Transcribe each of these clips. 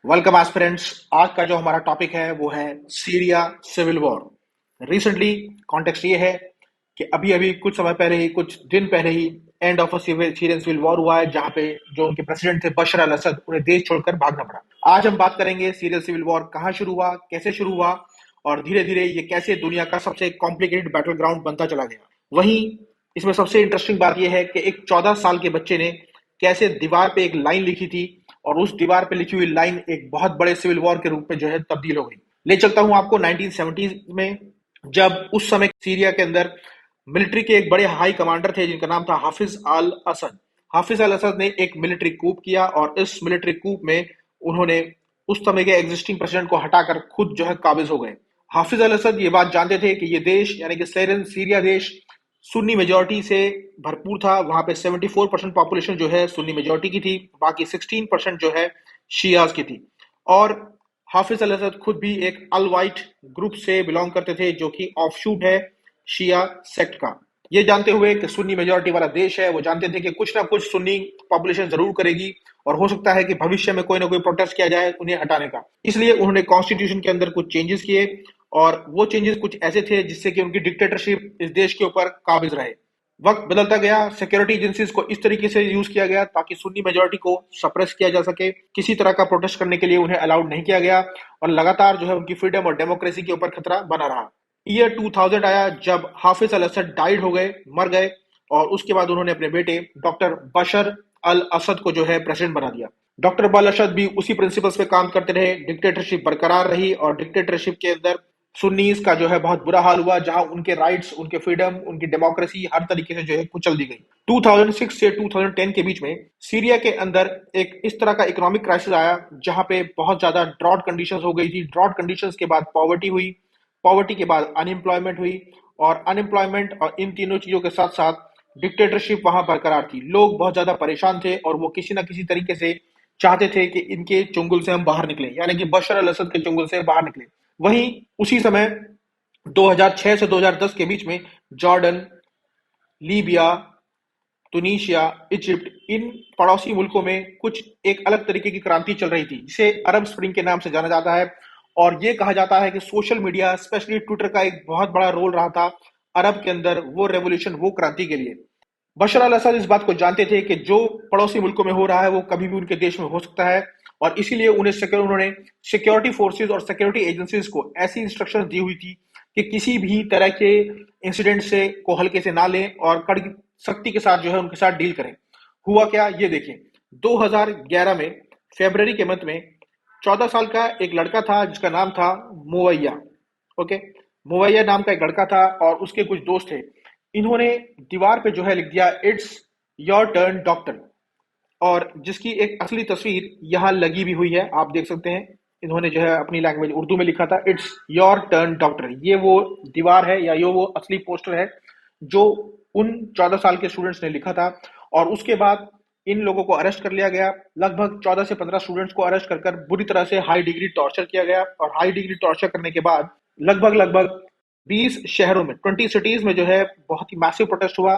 Welcome aspirants. आज का जो हमारा टॉपिक है वो है Syria civil war. Recently context ये है कि अभी अभी कुछ समय पहले ही, कुछ दिन पहले ही end of a Syrian civil war हुआ है, जहां पे जो उनके प्रेसिडेंट थे बशर अल असद, उन्हें देश छोड़कर भागना पड़ा। आज हम बात करेंगे सीरियन सिविल वॉर कहाँ शुरू हुआ, कैसे शुरू हुआ, और धीरे धीरे ये कैसे दुनिया का सबसे कॉम्प्लिकेटेड बैटल ग्राउंड बनता चला गया। वहीं इसमें सबसे इंटरेस्टिंग बात यह है कि एक 14 साल के बच्चे ने कैसे दीवार पे एक लाइन लिखी थी, और उस दीवार पे लिखी हुई लाइन एक बहुत बड़े सिविल वॉर के रूप में जो है तब्दील हो गई। ले चलता हूं आपको 1970 में, जब उस समय सीरिया के अंदर मिलिट्री के एक बड़े हाई कमांडर थे जिनका नाम था हाफिज अल असद। हाफिज अल असद ने एक मिलिट्री कूप किया, और इस मिलिट्री कूप में उन्होंने उस समय के एग्जिस्टिंग प्रेसिडेंट को हटाकर खुद जो है काबिज हो गए। हाफिज अल असद ये बात जानते थे कि ये देश यानी कि सीरिया देश सुन्नी मेजोरिटी से भरपूर था। वहां पे 74% पॉपुलेशन जो है सुन्नी मेजोरिटी की थी, बाकी 16% जो है शियाज की थी। और हाफिज अल असद खुद भी एक अल वाइट ग्रुप से बिलोंग करते थे, जो कि ऑफशूट है शिया सेक्ट का। ये जानते हुए कि सुन्नी मेजोरिटी वाला देश है, वो जानते थे कि कुछ ना कुछ सुन्नी पॉपुलेशन जरूर करेगी, और हो सकता है कि भविष्य में कोई ना कोई प्रोटेस्ट किया जाए उन्हें हटाने का। इसलिए उन्होंने कॉन्स्टिट्यूशन के अंदर कुछ चेंजेस किए, और वो चेंजेस कुछ ऐसे थे जिससे कि उनकी डिक्टेटरशिप इस देश के ऊपर काबिज रहे। वक्त बदलता गया, सिक्योरिटी एजेंसीज को इस तरीके से यूज किया गया ताकि सुन्नी मेजोरिटी को सप्रेस किया जा सके, किसी तरह का प्रोटेस्ट करने के लिए उन्हें अलाउड नहीं किया गया, और लगातार जो है उनकी फ्रीडम और डेमोक्रेसी के ऊपर खतरा बना रहा। ईयर 2000 आया जब हाफिज अल असद डाइड हो गए, मर गए, और उसके बाद उन्होंने अपने बेटे डॉक्टर बशर अल असद को जो है प्रेसिडेंट बना दिया। डॉक्टर बल असद भी उसी प्रिंसिपल्स पे काम करते रहे, डिक्टेटरशिप बरकरार रही, और डिक्टेटरशिप के अंदर सुन्नीस का जो है बहुत बुरा हाल हुआ, जहां उनके राइट्स, उनके फ्रीडम, उनकी डेमोक्रेसी हर तरीके से जो है कुचल दी गई। 2006 से 2010 के बीच में सीरिया के अंदर एक इस तरह का इकोनॉमिक क्राइसिस आया, जहां पे बहुत ज्यादा ड्रॉट कंडीशंस हो गई थी। ड्रॉट कंडीशंस के बाद पॉवर्टी हुई, पॉवर्टी के बाद अनएम्प्लॉयमेंट हुई, और अनएम्प्लॉयमेंट और इन तीनों चीजों के साथ साथ डिक्टेटरशिप वहां बरकरार थी। लोग बहुत ज्यादा परेशान थे, और वो किसी ना किसी तरीके से चाहते थे कि इनके चुंगल से हम बाहर निकले, यानी कि बशर अल असद के चुंगल से बाहर निकले। वहीं उसी समय 2006 से 2010 के बीच में जॉर्डन, लीबिया, तुनीशिया, इजिप्ट, इन पड़ोसी मुल्कों में कुछ एक अलग तरीके की क्रांति चल रही थी, जिसे अरब स्प्रिंग के नाम से जाना जाता है। और ये कहा जाता है कि सोशल मीडिया, स्पेशली ट्विटर का एक बहुत बड़ा रोल रहा था अरब के अंदर वो रेवोल्यूशन, वो क्रांति के लिए। बशर अल असद इस बात को जानते थे कि जो पड़ोसी मुल्कों में हो रहा है वो कभी भी उनके देश में हो सकता है, और इसीलिए उन्होंने सिक्योरिटी फोर्सेस और सिक्योरिटी एजेंसीज को ऐसी इंस्ट्रक्शंस दी हुई थी कि किसी भी तरह के इंसिडेंट से को हल्के से ना लें, और कड़ी सख्ती के साथ जो है उनके साथ डील करें। हुआ क्या, ये देखें। 2011 में फरवरी के मंथ में 14 साल का एक लड़का था जिसका नाम था मुवैया। ओके, मुवैया नाम का एक लड़का था, और उसके कुछ दोस्त थे। इन्होंने दीवार पे जो है लिख दिया, इट्स योर टर्न डॉक्टर। और जिसकी एक असली तस्वीर यहाँ लगी भी हुई है, आप देख सकते हैं। इन्होंने जो है अपनी लैंग्वेज उर्दू में लिखा था, इट्स योर टर्न डॉक्टर। ये वो दीवार है, या ये वो असली पोस्टर है जो उन 14 साल के स्टूडेंट्स ने लिखा था। और उसके बाद इन लोगों को अरेस्ट कर लिया गया। लगभग 14 से 15 स्टूडेंट्स को अरेस्ट कर बुरी तरह से हाई डिग्री टॉर्चर किया गया, और हाई डिग्री टॉर्चर करने के बाद लगभग लगभग 20 शहरों में, 20 सिटीज में जो है बहुत ही मैसिव प्रोटेस्ट हुआ,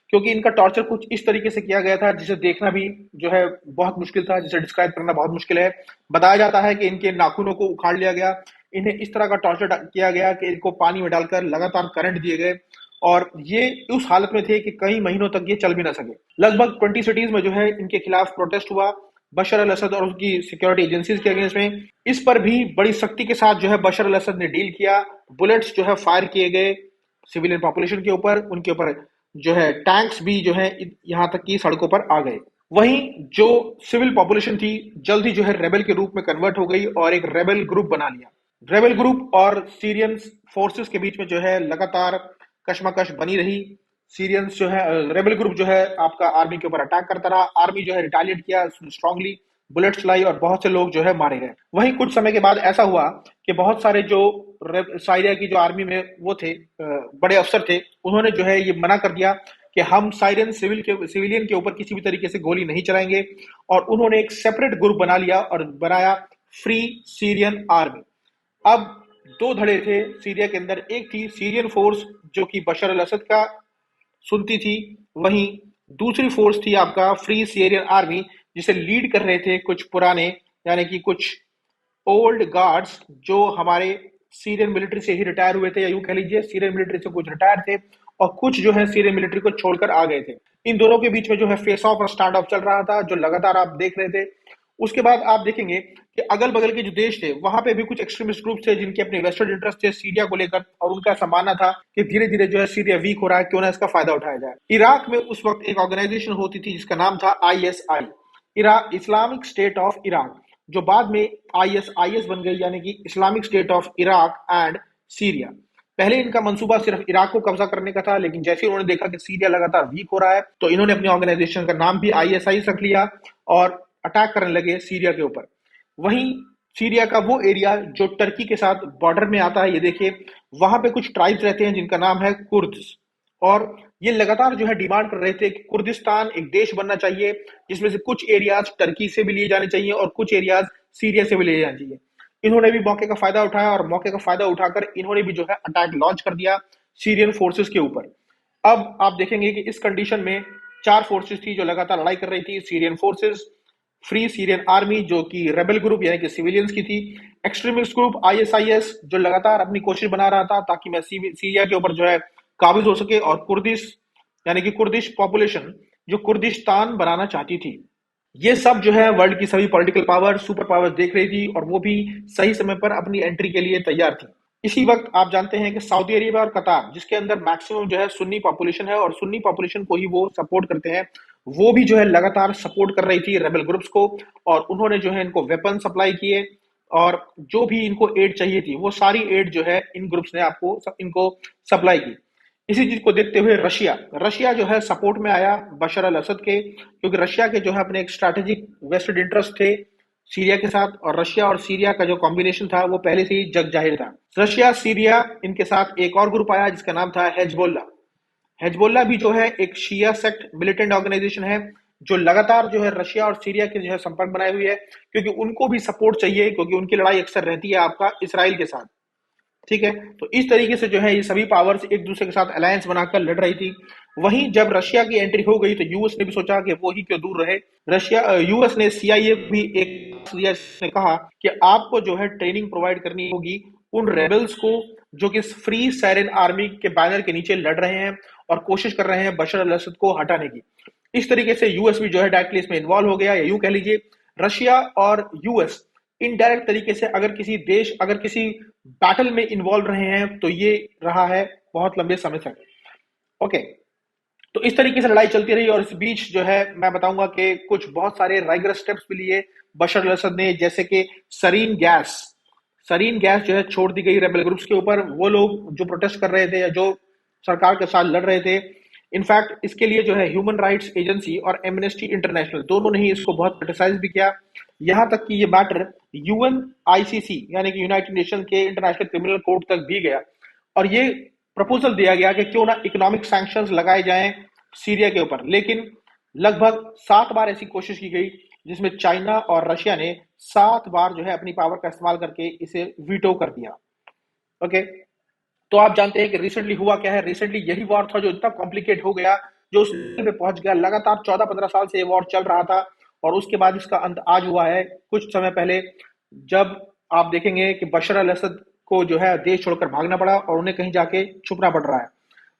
क्योंकि इनका टॉर्चर कुछ इस तरीके से किया गया था जिसे देखना भी जो है बहुत मुश्किल था, जिसे डिस्क्राइब करना बहुत मुश्किल है। बताया जाता है कि इनके नाखूनों को उखाड़ लिया गया, इन्हें इस तरह का टॉर्चर किया गया कि इनको पानी में डालकर लगातार करंट दिए गए, और ये उस हालत में थे कि कई महीनों तक ये चल भी ना सके। लगभग 20 सिटीज में जो है इनके खिलाफ प्रोटेस्ट हुआ, बशर अल असद और उसकी सिक्योरिटी एजेंसीज के अगेंस्ट में। इस पर भी बड़ी सख्ती के साथ जो है बशर अल असद ने डील किया। बुलेट्स जो है फायर किए गए सिविलियन पॉपुलेशन के ऊपर, उनके ऊपर जो है टैंक्स भी जो है यहाँ तक कि सड़कों पर आ गए। वहीं जो सिविल पॉपुलेशन थी जल्द ही जो है रेबल के रूप में कन्वर्ट हो गई, और एक रेबल ग्रुप बना लिया। रेबल ग्रुप और सीरियन फोर्सेस के बीच में जो है लगातार कशमकश बनी रही। सीरियंस जो है, रेबल ग्रुप जो है आपका आर्मी के ऊपर अटैक करता रहा, आर्मी जो है रिटालिएट किया स्ट्रांगली, बुलेट चलाई, और बहुत से लोग जो है मारे गए। वहीं कुछ समय के बाद ऐसा हुआ कि बहुत सारे जो साइरिया की जो आर्मी में वो थे, बड़े अफसर थे, उन्होंने जो है ये मना कर दिया कि हम सिविलियन के ऊपर किसी भी तरीके से गोली नहीं चलाएंगे, और उन्होंने एक सेपरेट ग्रुप बना लिया और बनाया फ्री सीरियन आर्मी। अब दो धड़े थे सीरिया के अंदर, एक थी सीरियन फोर्स जो कि बशर अल असद का सुनती थी, वहीं दूसरी फोर्स थी आपका फ्री सीरियन आर्मी, जिसे लीड कर रहे थे कुछ पुराने, यानी कि कुछ ओल्ड गार्ड्स जो हमारे सीरियन मिलिट्री से ही रिटायर हुए थे, या यूं कह लीजिए सीरियन मिलिट्री से कुछ रिटायर थे और कुछ जो है सीरियन मिलिट्री को छोड़कर आ गए थे। इन दोनों के बीच में जो है फेस ऑफ और स्टैंड ऑफ चल रहा था, जो लगातार आप देख रहे थे। उसके बाद आप देखेंगे कि अगल बगल के जो देश थे वहां पे भी कुछ एक्सट्रीमिस्ट ग्रुप थे जिनके अपने वेस्टेड इंटरेस्ट थे सीरिया को लेकर, और उनका ऐसा मानना था कि धीरे धीरे जो है सीरिया वीक हो रहा है, क्यों ना इसका फायदा उठाया जाए। इराक में उस वक्त एक ऑर्गेनाइजेशन होती थी जिसका नाम था ISI, Iraq Islamic state of Iraq, जो बाद में ISIS बन गई, यानी कि Islamic state of Iraq and Syria. पहले इनका मंसूबा सिर्फ इराक को कब्जा करने का था, लेकिन जैसे उन्होंने देखा कि सीरिया लगातार वीक हो रहा है तो इन्होंने अपनी ऑर्गेनाइजेशन का नाम भी ISI रख लिया और अटैक करने लगे सीरिया के ऊपर। वहीं सीरिया का वो एरिया जो टर्की के साथ बॉर्डर में आता है, ये देखिए वहां पे कुछ ट्राइब्स रहते हैं जिनका नाम है कुर्द्स, और ये लगातार जो है डिमांड कर रहे थे कि कुर्दिस्तान एक देश बनना चाहिए जिसमें से कुछ एरियाज टर्की से भी लिए जाने चाहिए और कुछ एरियाज सीरिया से भी लिए जाने चाहिए। इन्होंने भी मौके का फायदा उठाया और मौके का फायदा उठाकर इन्होंने भी जो है अटैक लॉन्च कर दिया सीरियन फोर्सेस के ऊपर। अब आप देखेंगे कि इस कंडीशन में चार फोर्सेस थी जो लगातार लड़ाई कर रही थी। Syrian forces, free Syrian army जो कि रेबल ग्रुप यानी कि सिविलियंस की थी, एक्सट्रीमिस्ट ग्रुप ISIS जो लगातार अपनी कोशिश बना रहा था ताकि मैं सीरिया के ऊपर जो है काबिज हो सके, और कुर्दिश यानी कि कुर्दिश पॉपुलेशन जो कुर्दिस्तान बनाना चाहती थी। ये सब जो है वर्ल्ड की सभी पॉलिटिकल पावर, सुपर पावर देख रही थी और वो भी सही समय पर अपनी एंट्री के लिए तैयार थी। इसी वक्त आप जानते हैं कि सऊदी अरेबिया और कतार, जिसके अंदर मैक्सिमम जो है सुन्नी पॉपुलेशन है और सुन्नी पॉपुलेशन को ही वो सपोर्ट करते हैं, वो भी जो है लगातार सपोर्ट कर रही थी रेबल ग्रुप्स को, और उन्होंने जो है इनको वेपन सप्लाई किए और जो भी इनको एड चाहिए थी वो सारी एड जो है इन ग्रुप्स ने आपको इनको सप्लाई की। इसी चीज को देखते हुए रशिया रशिया जो है सपोर्ट में आया बशर अल असद के, क्योंकि रशिया के जो है अपने एक स्ट्रैटेजिक वेस्टेड इंटरेस्ट थे सीरिया के साथ, और रशिया और सीरिया का जो कॉम्बिनेशन था वो पहले से ही जग जाहिर था। रशिया, सीरिया, इनके साथ एक और ग्रुप आया जिसका नाम था हेजबोल्ला। हेजबोल्ला भी जो है एक शिया सेक्ट मिलिटेंट ऑर्गेनाइजेशन है जो लगातार जो है रशिया और सीरिया के जो है संपर्क बनाए हुई है, क्योंकि उनको भी सपोर्ट चाहिए, क्योंकि उनकी लड़ाई अक्सर रहती है आपका इसराइल के साथ। ठीक है, तो इस तरीके से जो है ये सभी पावर्स एक दूसरे के साथ अलायंस बनाकर लड़ रही थी। वहीं जब रशिया की एंट्री हो गई तो यूएस ने भी सोचा कि वो ही क्यों दूर रहे। यूएस ने CIA भी एक दिया, जिसने कहा कि आपको जो है ट्रेनिंग प्रोवाइड करनी होगी उन रेबल्स को जो कि फ्री साइरियन आर्मी के बैनर के नीचे लड़ रहे हैं और कोशिश कर रहे हैं बशर अल असद को हटाने की। इस तरीके से यूएस भी जो है डायरेक्टली इसमें इन्वॉल्व हो गया, या यूं कह लीजिए रशिया और यूएस इनडायरेक्ट तरीके से अगर किसी बैटल में इन्वॉल्व रहे हैं तो ये रहा है बहुत लंबे समय तक। ओके, तो इस तरीके से लड़ाई चलती रही और इस बीच जो है मैं बताऊंगा कि कुछ बहुत सारे राइगरस स्टेप्स भी लिए बशर अल असद ने, जैसे कि सरीन गैस जो है छोड़ दी गई रेबल ग्रुप्स के ऊपर। वो लोग जो प्रोटेस्ट कर रहे थे या जो सरकार के साथ लड़ रहे थे, इनफैक्ट इसके लिए जो है ह्यूमन राइट्स एजेंसी और एमनेस्टी इंटरनेशनल दोनों ने ही इसको बहुत क्रिटिसाइज भी किया। यहां तक कि ये मैटर UNICC यानी कि यूनाइटेड नेशन के इंटरनेशनल क्रिमिनल कोर्ट तक भी गया, और ये प्रपोजल दिया गया कि क्यों ना इकोनॉमिक सैंक्शंस लगाए जाएं सीरिया के ऊपर। लेकिन लगभग 7 बार ऐसी कोशिश की गई जिसमें चाइना और रशिया ने 7 बार जो है अपनी पावर का इस्तेमाल करके इसे वीटो कर दिया। ओके, तो आप जानते हैं कि रिसेंटली हुआ क्या है। रिसेंटली यही वॉर था जो इतना कॉम्प्लिकेट हो गया, जो उस लेवल पे पहुंच गया। लगातार 14-15 साल से ये वॉर चल रहा था और उसके बाद इसका अंत आज हुआ है कुछ समय पहले, जब आप देखेंगे कि बशर अल असद को जो है देश छोड़कर भागना पड़ा और उन्हें कहीं जाके छुपना पड़ रहा है।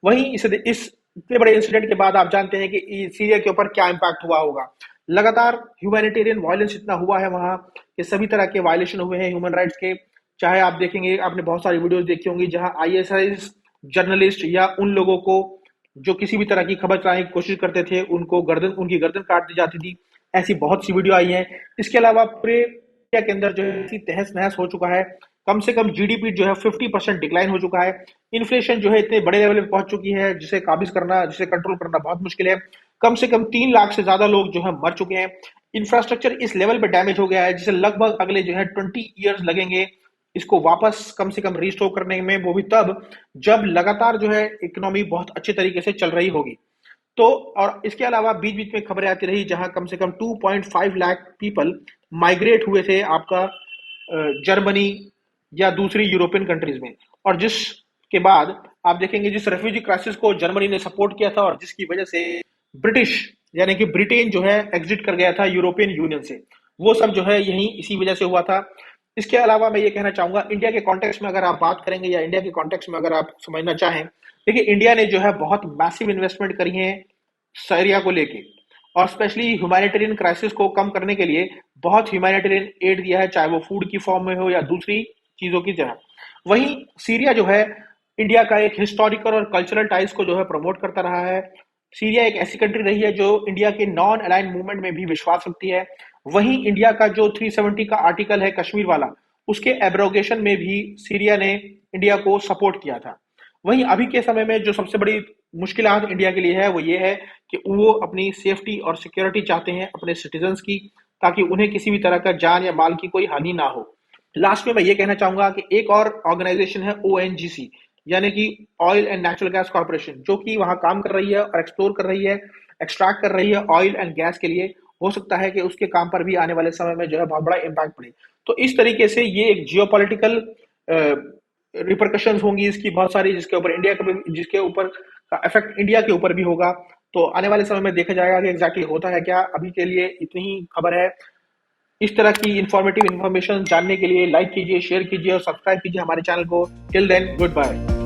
वहीं इस इतने बड़े इंसिडेंट के बाद आप जानते हैं कि सीरिया के ऊपर क्या इंपैक्ट हुआ होगा। लगातार ह्यूमैनिटेरियन वायलेंस इतना हुआ है वहां कि सभी तरह के वायलेशन हुए हैं ह्यूमन राइट्स के। चाहे आप देखेंगे, आपने बहुत सारी वीडियोस देखी होंगी जहां ISIS जर्नलिस्ट या उन लोगों को जो किसी भी तरह की खबर चलाने की कोशिश करते थे उनकी गर्दन काट दी जाती थी। ऐसी बहुत सी वीडियो आई हैं। इसके अलावा पूरे इंडिया के अंदर जो है तहस नहस हो चुका है। कम से कम GDP जो है 50% डिक्लाइन हो चुका है। इन्फ्लेशन जो है इतने बड़े लेवल पे पहुंच चुकी है जिसे कंट्रोल करना बहुत मुश्किल है। कम से कम 3 लाख से ज्यादा लोग जो है मर चुके हैं। इंफ्रास्ट्रक्चर इस लेवल पे डैमेज हो गया है जिसे लगभग अगले जो है 20 ईयर्स लगेंगे इसको वापस कम से कम रिस्टोर करने में, वो भी तब जब लगातार जो है इकोनॉमी बहुत अच्छे तरीके से चल रही होगी। तो और इसके अलावा बीच बीच में खबरें आती रही जहां कम से कम 2.5 लाख पीपल माइग्रेट हुए थे आपका जर्मनी या दूसरी यूरोपियन कंट्रीज में, और जिसके बाद आप देखेंगे जिस रेफ्यूजी क्राइसिस को जर्मनी ने सपोर्ट किया था और जिसकी वजह से ब्रिटिश यानी कि ब्रिटेन जो है एग्जिट कर गया था यूरोपियन यूनियन से, वो सब जो है यही इसी वजह से हुआ था। इसके अलावा मैं ये कहना चाहूंगा, इंडिया के कॉन्टेक्स्ट में अगर आप बात करेंगे या इंडिया के कॉन्टेक्स्ट में अगर आप समझना चाहें, देखिए इंडिया ने जो है बहुत मैसिव इन्वेस्टमेंट करी है सीरिया को लेके, और स्पेशली ह्यूमैनिटेरियन क्राइसिस को कम करने के लिए बहुत ह्यूमैनिटेरियन एड दिया है, चाहे वो फूड की फॉर्म में हो या दूसरी चीजों की तरह। वहीं सीरिया जो है इंडिया का एक हिस्टोरिकल और कल्चरल टाइज को जो है प्रमोट करता रहा है। सीरिया एक ऐसी कंट्री रही है जो इंडिया के नॉन अलाइन मूवमेंट में भी विश्वास रखती है। वहीं इंडिया का जो 370 का आर्टिकल है कश्मीर वाला, उसके एब्रोगेशन में भी सीरिया ने इंडिया को सपोर्ट किया था। वहीं अभी के समय में जो सबसे बड़ी मुश्किलात इंडिया के लिए है वो ये है कि वो अपनी सेफ्टी और सिक्योरिटी चाहते हैं अपने सिटीजन्स की, ताकि उन्हें किसी भी तरह का जान या माल की कोई हानि ना हो। लास्ट में मैं ये कहना चाहूंगा कि एक और ऑर्गेनाइजेशन है ओएनजीसी, यानी कि oil and natural gas corporation, जो कि वहां काम कर रही है और एक्सप्लोर कर रही है, एक्सट्रैक्ट कर रही है ऑयल एंड गैस के लिए। हो सकता है कि उसके काम पर भी आने वाले समय में जो है बहुत बड़ा इम्पैक्ट पड़े। तो इस तरीके से ये एक जियोपॉलिटिकल रिपरकशंस होंगी इसकी बहुत सारी, जिसके ऊपर का इफेक्ट इंडिया के ऊपर भी होगा। तो आने वाले समय में देखा जाएगा कि एग्जैक्टली होता है क्या। अभी के लिए इतनी ही खबर है। इस तरह की इंफॉर्मेटिव इंफॉर्मेशन जानने के लिए लाइक कीजिए, शेयर कीजिए और सब्सक्राइब कीजिए हमारे चैनल को। Till then, good bye.